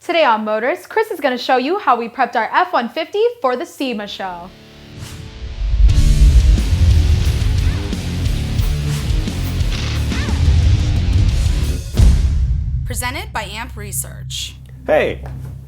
Today on Motors, Chris is going to show you how we prepped our F-150 for the SEMA show. Presented by AMP Research. Hey,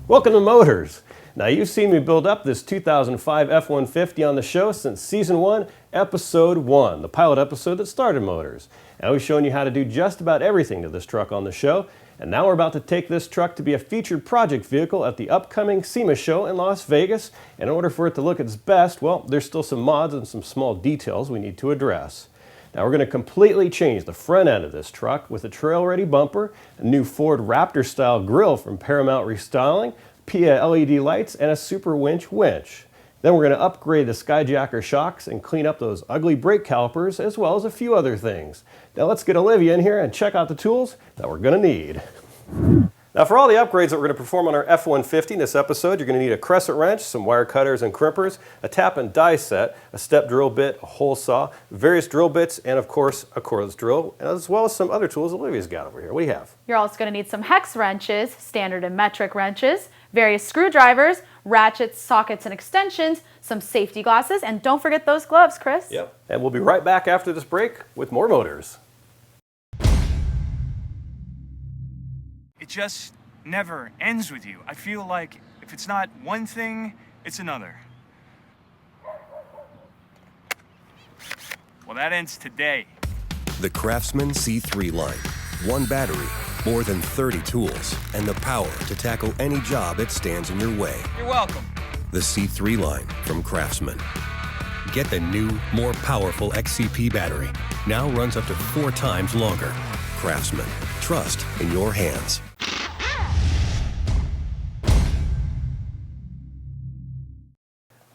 welcome to Motors. Now you've seen me build up this 2005 F-150 on the show since Season 1, Episode 1, the pilot episode that started Motors. Now we've shown you how to do just about everything to this truck on the show, and now we're about to take this truck to be a featured project vehicle at the upcoming SEMA show in Las Vegas. And in order for it to look its best, well, there's still some mods and some small details we need to address. Now we're going to completely change the front end of this truck with a trail-ready bumper, a new Ford Raptor style grille from Paramount Restyling, PIA LED lights, and a Super Winch winch. Then we're going to upgrade the Skyjacker shocks and clean up those ugly brake calipers, as well as a few other things. Now let's get Olivia in here and check out the tools that we're going to need. Now for all the upgrades that we're going to perform on our F-150 in this episode, you're going to need a crescent wrench, some wire cutters and crimpers, a tap and die set, a step drill bit, a hole saw, various drill bits, and of course a cordless drill, as well as some other tools Olivia's got over here. What do you have? You're also going to need some hex wrenches, standard and metric wrenches, various screwdrivers, ratchets, sockets, and extensions, some safety glasses, and don't forget those gloves, Chris. Yep. And we'll be right back after this break with more Motors. It just never ends with you. I feel like if it's not one thing, it's another. Well, that ends today. The Craftsman C3 line. One battery, more than 30 tools, and the power to tackle any job that stands in your way. You're welcome. The C3 line from Craftsman. Get the new, more powerful XCP battery. Now runs up to 4 times longer. Craftsman. Trust in your hands.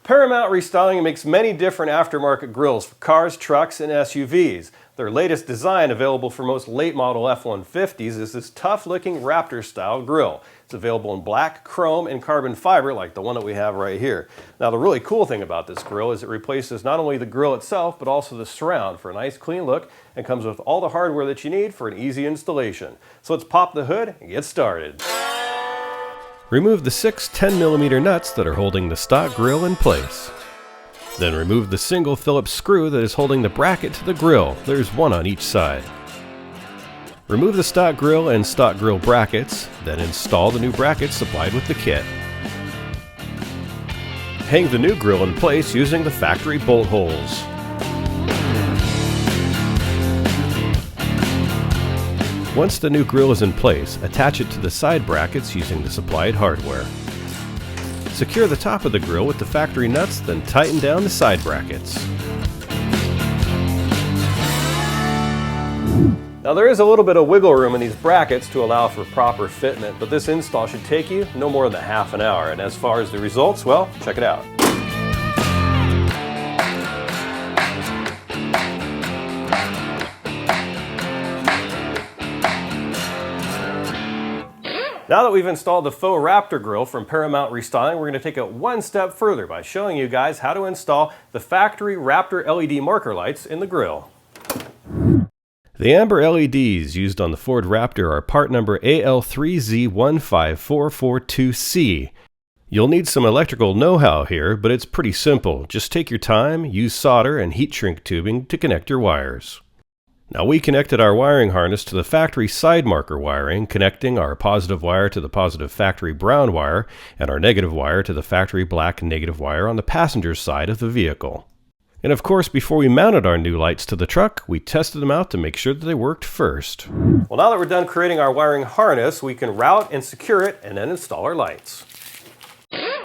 Paramount Restyling makes many different aftermarket grills for cars, trucks, and SUVs. Their latest design, available for most late model F-150s, is this tough-looking Raptor-style grill. It's available in black, chrome, and carbon fiber, like the one that we have right here. Now, the really cool thing about this grill is it replaces not only the grill itself, but also the surround for a nice, clean look, and comes with all the hardware that you need for an easy installation. So let's pop the hood and get started. Remove the 6 10mm nuts that are holding the stock grill in place. Then remove the single Phillips screw that is holding the bracket to the grill. There's one on each side. Remove the stock grill and stock grill brackets, then install the new brackets supplied with the kit. Hang the new grill in place using the factory bolt holes. Once the new grill is in place, attach it to the side brackets using the supplied hardware. Secure the top of the grill with the factory nuts, then tighten down the side brackets. Now there is a little bit of wiggle room in these brackets to allow for proper fitment, but this install should take you no more than half an hour. And as far as the results, well, check it out. Now that we've installed the faux Raptor grill from Paramount Restyling, we're going to take it one step further by showing you guys how to install the factory Raptor LED marker lights in the grill. The amber LEDs used on the Ford Raptor are part number AL3Z15442C. You'll need some electrical know-how here, but it's pretty simple. Just take your time, use solder and heat shrink tubing to connect your wires. Now we connected our wiring harness to the factory side marker wiring, connecting our positive wire to the positive factory brown wire and our negative wire to the factory black negative wire on the passenger side of the vehicle. And of course, before we mounted our new lights to the truck, we tested them out to make sure that they worked first. Well, now that we're done creating our wiring harness, we can route and secure it and then install our lights.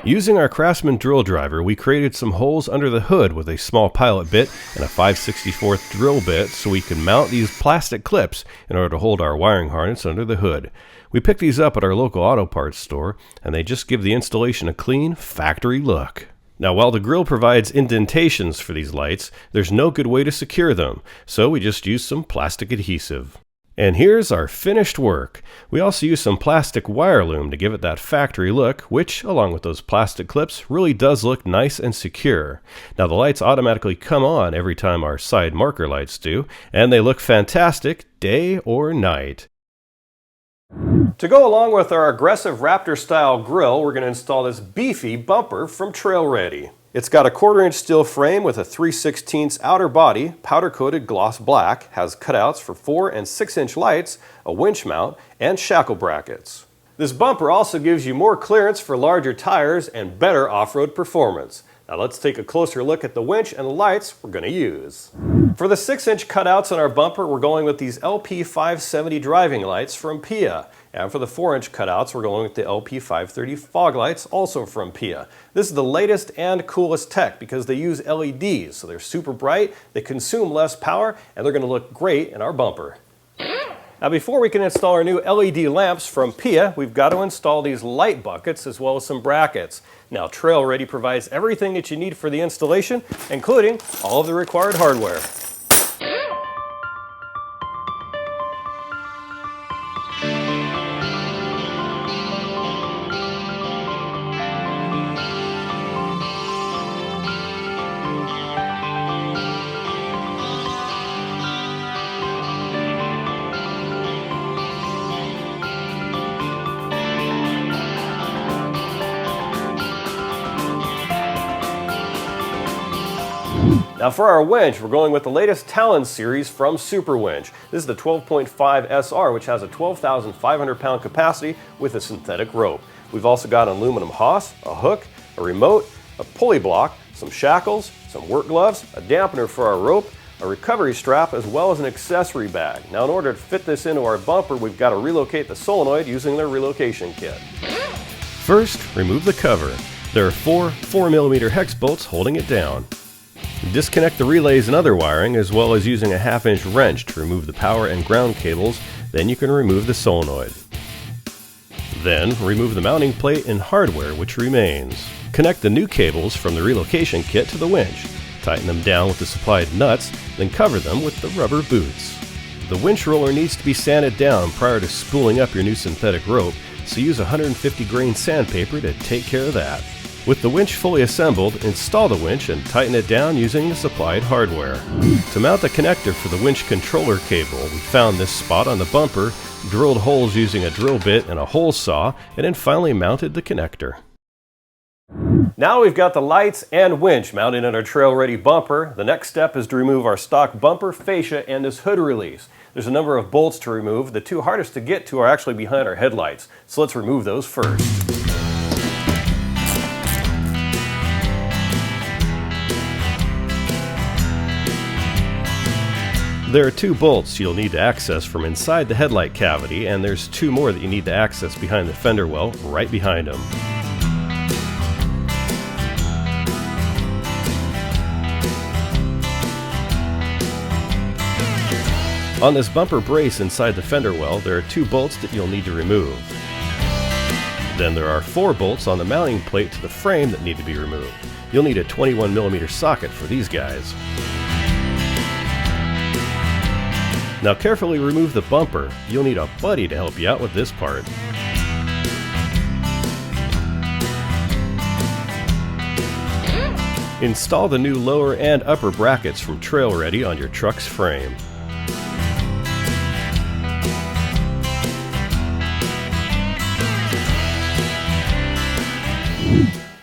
Using our Craftsman drill driver, we created some holes under the hood with a small pilot bit and a 5/64 drill bit so we can mount these plastic clips in order to hold our wiring harness under the hood. We picked these up at our local auto parts store, and they just give the installation a clean, factory look. Now, while the grill provides indentations for these lights, there's no good way to secure them, so we just used some plastic adhesive. And here's our finished work. We also used some plastic wire loom to give it that factory look, which, along with those plastic clips, really does look nice and secure. Now the lights automatically come on every time our side marker lights do, and they look fantastic day or night. To go along with our aggressive Raptor style grill, we're going to install this beefy bumper from Trail Ready. It's got a 1/4-inch steel frame with a 3/16 outer body, powder coated gloss black, has cutouts for 4 and 6-inch lights, a winch mount, and shackle brackets. This bumper also gives you more clearance for larger tires and better off-road performance. Now let's take a closer look at the winch and the lights we're going to use. For the 6-inch cutouts on our bumper, we're going with these LP570 driving lights from PIA. And for the 4-inch cutouts, we're going with the LP530 fog lights, also from PIA. This is the latest and coolest tech because they use LEDs, so they're super bright, they consume less power, and they're going to look great in our bumper. Now before we can install our new LED lamps from PIA, we've got to install these light buckets as well as some brackets. Now Trail Ready provides everything that you need for the installation, including all of the required hardware. Now for our winch, we're going with the latest Talon series from Super Winch. This is the 12.5 SR, which has a 12,500 pound capacity with a synthetic rope. We've also got an aluminum hawse, a hook, a remote, a pulley block, some shackles, some work gloves, a dampener for our rope, a recovery strap, as well as an accessory bag. Now in order to fit this into our bumper, we've got to relocate the solenoid using their relocation kit. First, remove the cover. There are 4 4mm hex bolts holding it down. Disconnect the relays and other wiring, as well as using a 1/2-inch wrench to remove the power and ground cables. Then you can remove the solenoid. Then remove the mounting plate and hardware which remains. Connect the new cables from the relocation kit to the winch. Tighten them down with the supplied nuts, then cover them with the rubber boots. The winch roller needs to be sanded down prior to spooling up your new synthetic rope, so use 150 grain sandpaper to take care of that. With the winch fully assembled, install the winch and tighten it down using the supplied hardware. To mount the connector for the winch controller cable, we found this spot on the bumper, drilled holes using a drill bit and a hole saw, and then finally mounted the connector. Now we've got the lights and winch mounted in our Trail Ready bumper. The next step is to remove our stock bumper, fascia, and this hood release. There's a number of bolts to remove. The 2 hardest to get to are actually behind our headlights, so let's remove those first. There are 2 bolts you'll need to access from inside the headlight cavity, and there's 2 more that you need to access behind the fender well, right behind them. On this bumper brace inside the fender well, there are 2 bolts that you'll need to remove. Then there are 4 bolts on the mounting plate to the frame that need to be removed. You'll need a 21mm socket for these guys. Now carefully remove the bumper. You'll need a buddy to help you out with this part. Install the new lower and upper brackets from Trail Ready on your truck's frame.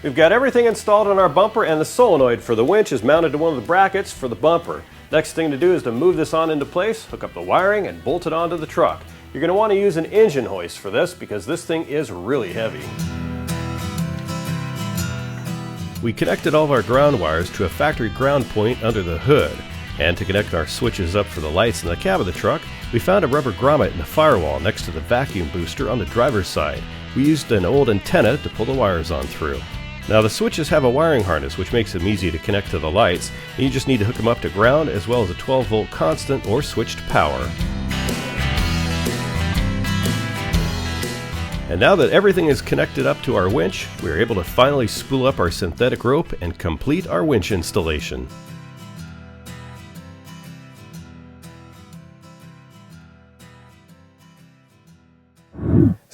We've got everything installed on our bumper, and the solenoid for the winch is mounted to one of the brackets for the bumper. Next thing to do is to move this on into place, hook up the wiring, and bolt it onto the truck. You're going to want to use an engine hoist for this because this thing is really heavy. We connected all of our ground wires to a factory ground point under the hood. And to connect our switches up for the lights in the cab of the truck, we found a rubber grommet in the firewall next to the vacuum booster on the driver's side. We used an old antenna to pull the wires on through. Now the switches have a wiring harness which makes them easy to connect to the lights, and you just need to hook them up to ground as well as a 12-volt constant or switched power. And now that everything is connected up to our winch, we are able to finally spool up our synthetic rope and complete our winch installation.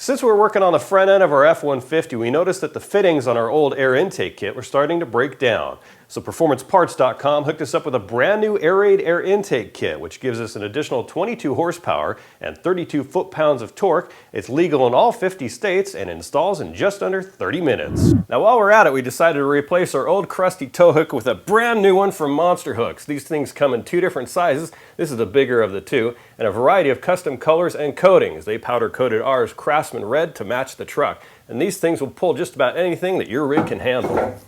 Since we're working on the front end of our F-150, we noticed that the fittings on our old air intake kit were starting to break down. So PerformanceParts.com hooked us up with a brand new Air-Aid air intake kit, which gives us an additional 22 horsepower and 32 foot-pounds of torque. It's legal in all 50 states and installs in just under 30 minutes. Now while we're at it, we decided to replace our old crusty tow hook with a brand new one from Monster Hooks. These things come in 2 different sizes. This is the bigger of the 2, and a variety of custom colors and coatings. They powder coated ours Craftsman Red to match the truck. And these things will pull just about anything that your rig can handle.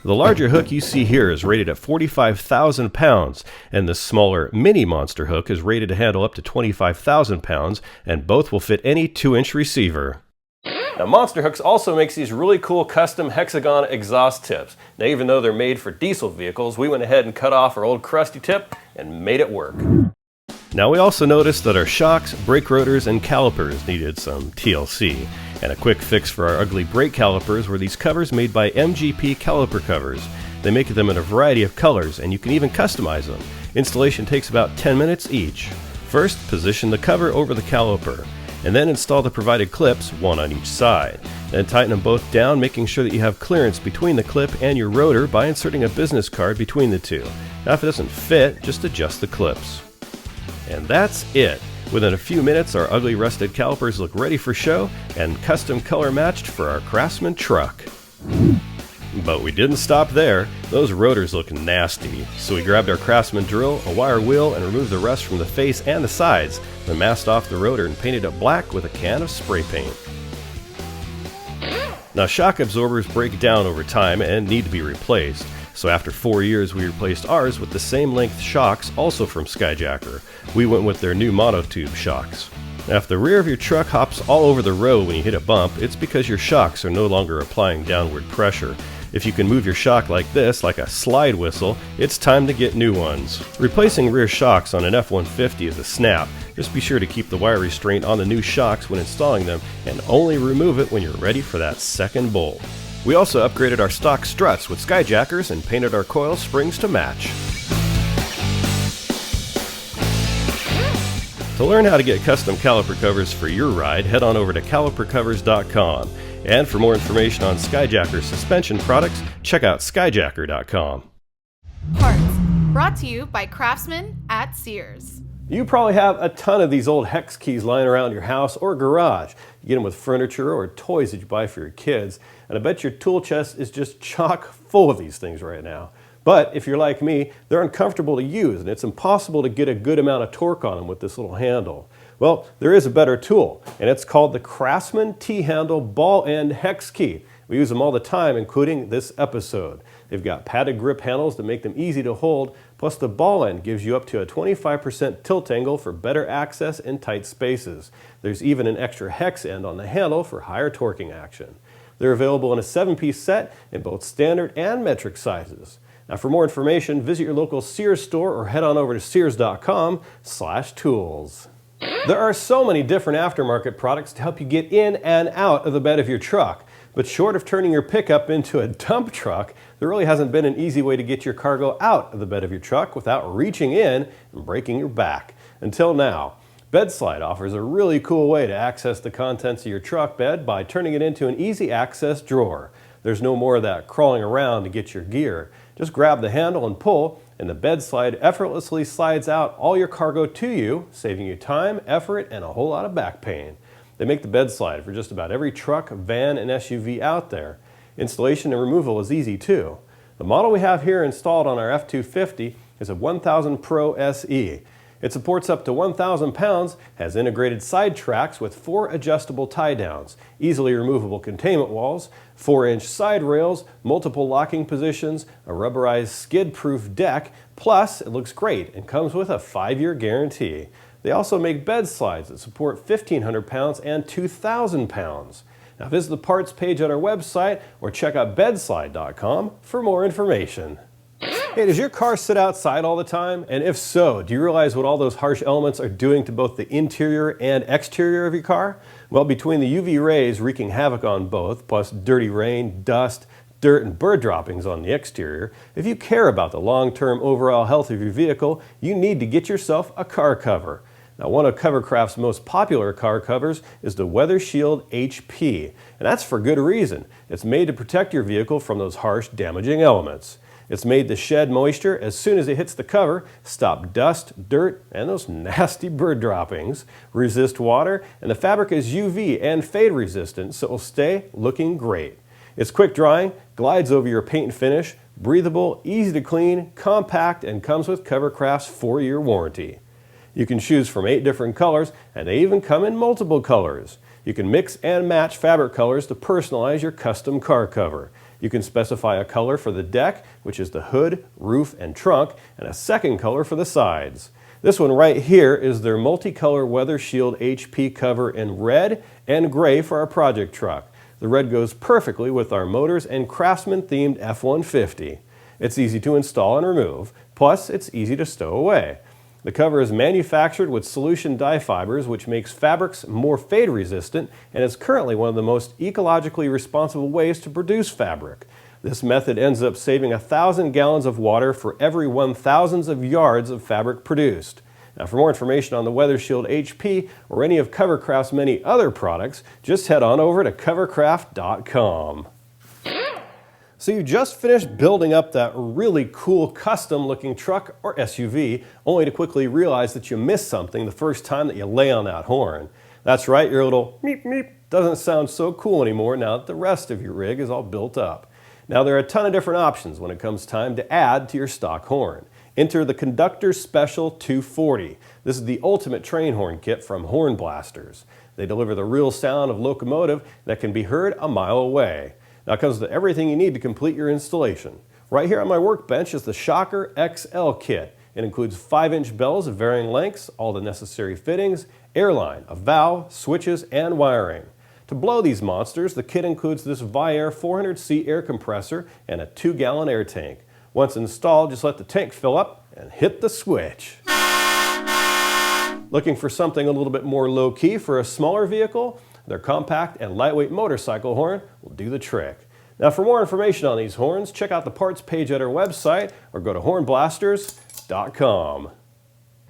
The larger hook you see here is rated at 45,000 pounds, and the smaller mini Monster Hook is rated to handle up to 25,000 pounds, and both will fit any 2-inch receiver. Now Monster Hooks also makes these really cool custom hexagon exhaust tips. Now even though they're made for diesel vehicles, we went ahead and cut off our old crusty tip and made it work. Now we also noticed that our shocks, brake rotors, and calipers needed some TLC. And a quick fix for our ugly brake calipers were these covers made by MGP Caliper Covers. They make them in a variety of colors, and you can even customize them. Installation takes about 10 minutes each. First, position the cover over the caliper, and then install the provided clips, one on each side. Then tighten them both down, making sure that you have clearance between the clip and your rotor by inserting a business card between the two. Now if it doesn't fit, just adjust the clips. And that's it. Within a few minutes, our ugly rusted calipers look ready for show and custom color matched for our Craftsman truck. But we didn't stop there. Those rotors look nasty. So we grabbed our Craftsman drill, a wire wheel, and removed the rust from the face and the sides. Then masked off the rotor and painted it black with a can of spray paint. Now shock absorbers break down over time and need to be replaced. So after 4 years, we replaced ours with the same length shocks, also from Skyjacker. We went with their new monotube shocks. Now if the rear of your truck hops all over the road when you hit a bump, it's because your shocks are no longer applying downward pressure. If you can move your shock like this, like a slide whistle, it's time to get new ones. Replacing rear shocks on an F-150 is a snap. Just be sure to keep the wire restraint on the new shocks when installing them, and only remove it when you're ready for that second bolt. We also upgraded our stock struts with Skyjackers and painted our coil springs to match. To learn how to get custom caliper covers for your ride, head on over to calipercovers.com. And for more information on Skyjacker suspension products, check out skyjacker.com. Parts brought to you by Craftsman at Sears. You probably have a ton of these old hex keys lying around your house or garage. You get them with furniture or toys that you buy for your kids, and I bet your tool chest is just chock full of these things right now. But if you're like me, they're uncomfortable to use, and it's impossible to get a good amount of torque on them with this little handle. Well, there is a better tool, and it's called the Craftsman T-Handle Ball End Hex Key. We use them all the time, including this episode. They've got padded grip handles that make them easy to hold, plus the ball end gives you up to a 25% tilt angle for better access in tight spaces. There's even an extra hex end on the handle for higher torquing action. They're available in a 7-piece set in both standard and metric sizes. Now for more information, visit your local Sears store or head on over to sears.com/tools. There are so many different aftermarket products to help you get in and out of the bed of your truck. But short of turning your pickup into a dump truck, there really hasn't been an easy way to get your cargo out of the bed of your truck without reaching in and breaking your back. Until now. BedSlide offers a really cool way to access the contents of your truck bed by turning it into an easy access drawer. There's no more of that crawling around to get your gear. Just grab the handle and pull, and the BedSlide effortlessly slides out all your cargo to you, saving you time, effort, and a whole lot of back pain. They make the BedSlide for just about every truck, van, and SUV out there. Installation and removal is easy too. The model we have here installed on our F-250 is a 1000 Pro SE. It supports up to 1,000 pounds, has integrated side tracks with 4 adjustable tie-downs, easily removable containment walls, 4-inch side rails, multiple locking positions, a rubberized skid-proof deck, plus it looks great and comes with a 5-year guarantee. They also make bed slides that support 1,500 pounds and 2,000 pounds. Now visit the parts page on our website or check out bedslide.com for more information. Hey, does your car sit outside all the time? And if so, do you realize what all those harsh elements are doing to both the interior and exterior of your car? Well, between the UV rays wreaking havoc on both, plus dirty rain, dust, dirt, and bird droppings on the exterior, if you care about the long-term overall health of your vehicle, you need to get yourself a car cover. Now, one of Covercraft's most popular car covers is the WeatherShield HP, and that's for good reason. It's made to protect your vehicle from those harsh, damaging elements. It's made to shed moisture as soon as it hits the cover, stop dust, dirt, and those nasty bird droppings, resist water, and the fabric is UV and fade resistant, so it will stay looking great. It's quick drying, glides over your paint and finish, breathable, easy to clean, compact, and comes with Covercraft's 4-year warranty. You can choose from 8 different colors, and they even come in multiple colors. You can mix and match fabric colors to personalize your custom car cover. You can specify a color for the deck, which is the hood, roof, and trunk, and a second color for the sides. This one right here is their multicolor Weather Shield HP cover in red and gray for our project truck. The red goes perfectly with our motors and Craftsman themed F-150. It's easy to install and remove, plus it's easy to stow away. The cover is manufactured with solution dye fibers, which makes fabrics more fade resistant, and is currently one of the most ecologically responsible ways to produce fabric. This method ends up saving 1,000 gallons of water for every 1,000th of yards of fabric produced. Now, for more information on the Weather Shield HP or any of Covercraft's many other products, just head on over to covercraft.com. So you just finished building up that really cool custom looking truck or SUV, only to quickly realize that you missed something the first time that you lay on that horn. That's right, your little meep meep doesn't sound so cool anymore now that the rest of your rig is all built up. Now there are a ton of different options when it comes time to add to your stock horn. Enter the Conductor Special 240. This is the ultimate train horn kit from Horn Blasters. They deliver the real sound of locomotive that can be heard a mile away. Now it comes with everything you need to complete your installation. Right here on my workbench is the Shocker XL kit. It includes 5-inch bells of varying lengths, all the necessary fittings, airline, a valve, switches, and wiring. To blow these monsters, the kit includes this Viair 400C air compressor and a 2-gallon air tank. Once installed, just let the tank fill up and hit the switch. Looking for something a little bit more low-key for a smaller vehicle? Their compact and lightweight motorcycle horn will do the trick. Now for more information on these horns, check out the parts page at our website or go to hornblasters.com.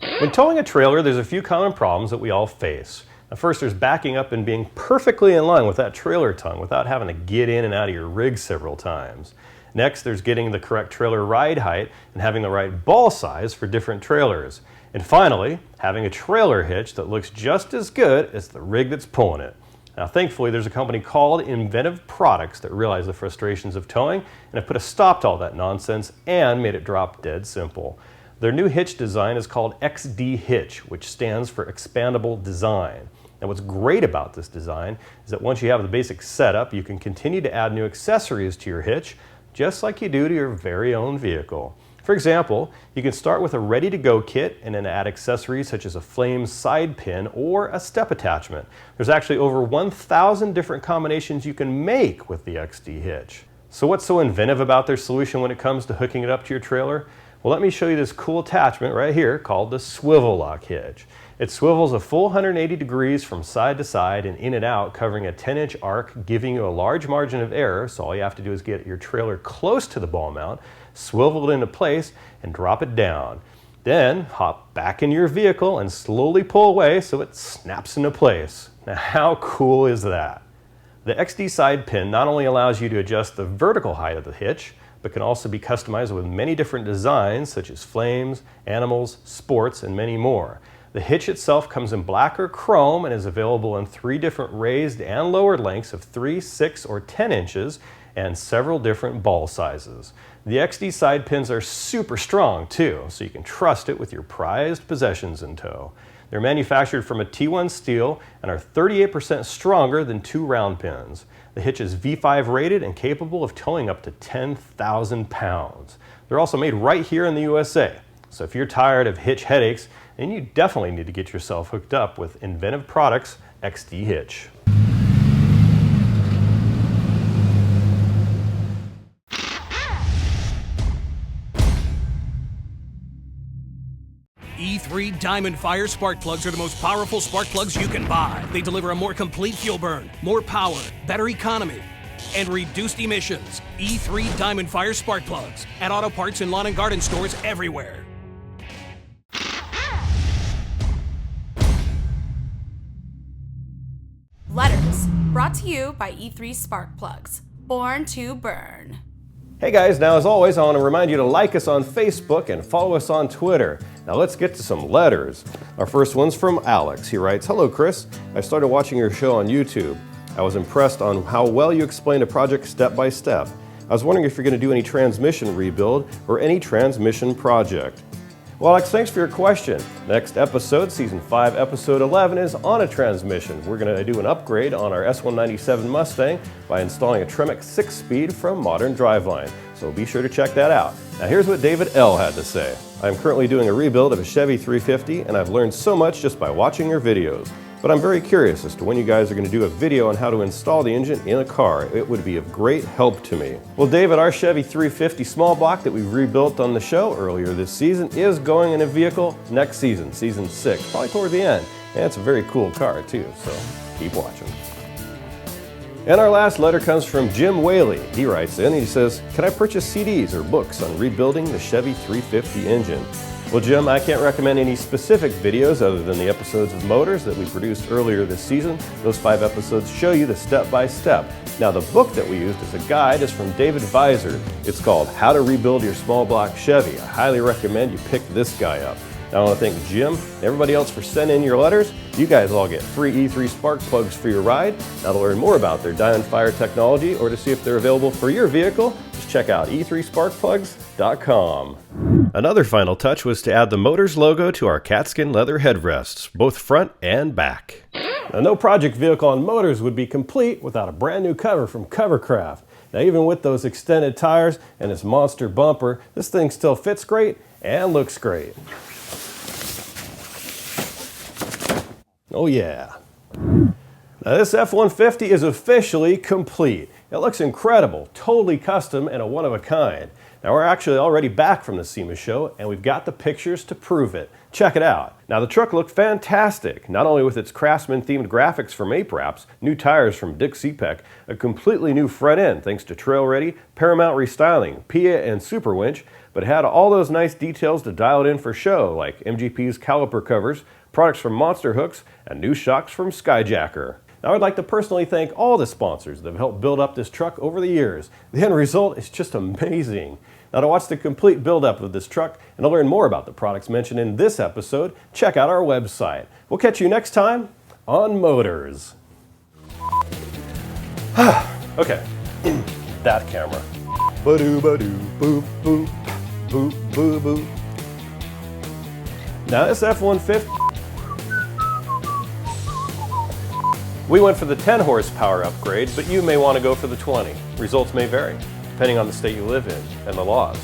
When towing a trailer, there's a few common problems that we all face. Now first, there's backing up and being perfectly in line with that trailer tongue without having to get in and out of your rig several times. Next, there's getting the correct trailer ride height and having the right ball size for different trailers. And finally, having a trailer hitch that looks just as good as the rig that's pulling it. Now thankfully, there's a company called Inventive Products that realized the frustrations of towing and have put a stop to all that nonsense and made it drop dead simple. Their new hitch design is called XD Hitch, which stands for Expandable Design. Now what's great about this design is that once you have the basic setup, you can continue to add new accessories to your hitch, just like you do to your very own vehicle. For example, you can start with a ready-to-go kit and then add accessories such as a flame side pin or a step attachment. There's actually over 1,000 different combinations you can make with the XD Hitch. So what's so inventive about their solution when it comes to hooking it up to your trailer? Well, let me show you this cool attachment right here called the Swivel Lock Hitch. It swivels a full 180 degrees from side to side and in and out, covering a 10-inch arc, giving you a large margin of error, so all you have to do is get your trailer close to the ball mount, swivel it into place, and drop it down. Then hop back in your vehicle and slowly pull away so it snaps into place. Now how cool is that? The XD side pin not only allows you to adjust the vertical height of the hitch, but can also be customized with many different designs such as flames, animals, sports, and many more. The hitch itself comes in black or chrome and is available in 3 different raised and lowered lengths of 3, 6, or 10 inches and several different ball sizes. The XD side pins are super strong too, so you can trust it with your prized possessions in tow. They're manufactured from a T1 steel and are 38% stronger than 2 round pins. The hitch is V5 rated and capable of towing up to 10,000 pounds. They're also made right here in the USA. So if you're tired of hitch headaches, then you definitely need to get yourself hooked up with Inventive Products XD Hitch. E3 Diamond Fire spark plugs are the most powerful spark plugs you can buy. They deliver a more complete fuel burn, more power, better economy, and reduced emissions. E3 Diamond Fire spark plugs at auto parts and lawn and garden stores everywhere. Letters, brought to you by E3 Spark Plugs. Born to burn. Hey guys, now as always, I want to remind you to like us on Facebook and follow us on Twitter. Now let's get to some letters. Our first one's from Alex. He writes, "Hello Chris, I started watching your show on YouTube. I was impressed on how well you explained a project step by step. I was wondering if you're going to do any transmission rebuild or any transmission project." Well, Alex, thanks for your question. Next episode, Season 5, Episode 11, is on a transmission. We're going to do an upgrade on our S197 Mustang by installing a Tremec 6-speed from Modern Driveline. So be sure to check that out. Now here's what David L. had to say. "I'm currently doing a rebuild of a Chevy 350, and I've learned so much just by watching your videos. But I'm very curious as to when you guys are going to do a video on how to install the engine in a car. It would be of great help to me." Well, David, our Chevy 350 small block that we rebuilt on the show earlier this season is going in a vehicle next season, Season 6, probably toward the end. And it's a very cool car too, so keep watching. And our last letter comes from Jim Whaley. He writes in, he says, "Can I purchase CDs or books on rebuilding the Chevy 350 engine?" Well, Jim, I can't recommend any specific videos other than the episodes of Motors that we produced earlier this season. Those 5 episodes show you the step-by-step. Now, the book that we used as a guide is from David Visor. It's called How to Rebuild Your Small Block Chevy. I highly recommend you pick this guy up. Now, I want to thank Jim and everybody else for sending in your letters. You guys all get free E3 spark plugs for your ride. Now, to learn more about their Diamond Fire technology or to see if they're available for your vehicle, just check out e3sparkplugs.com. Another final touch was to add the Motors logo to our catskin leather headrests, both front and back. Now, no project vehicle on Motors would be complete without a brand new cover from Covercraft. Now, even with those extended tires and its monster bumper, this thing still fits great and looks great. Oh yeah. Now this F-150 is officially complete. It looks incredible, totally custom and a one-of-a-kind. Now we're actually already back from the SEMA show and we've got the pictures to prove it. Check it out. Now the truck looked fantastic, not only with its Craftsman themed graphics from Ape Wraps, new tires from Dick Cepek, a completely new front end thanks to Trail Ready, Paramount restyling, PIA and Super Winch, but it had all those nice details to dial it in for show, like MGP's caliper covers, products from Monster Hooks, and new shocks from Skyjacker. Now I'd like to personally thank all the sponsors that have helped build up this truck over the years. The end result is just amazing. Now to watch the complete build-up of this truck and to learn more about the products mentioned in this episode, check out our website. We'll catch you next time on Motors. Okay, that camera. Ba-doo, ba-doo, boop, boop, boop, boop, boop. Now this F-150, we went for the 10 horsepower upgrade, but you may want to go for the 20. Results may vary, depending on the state you live in and the laws.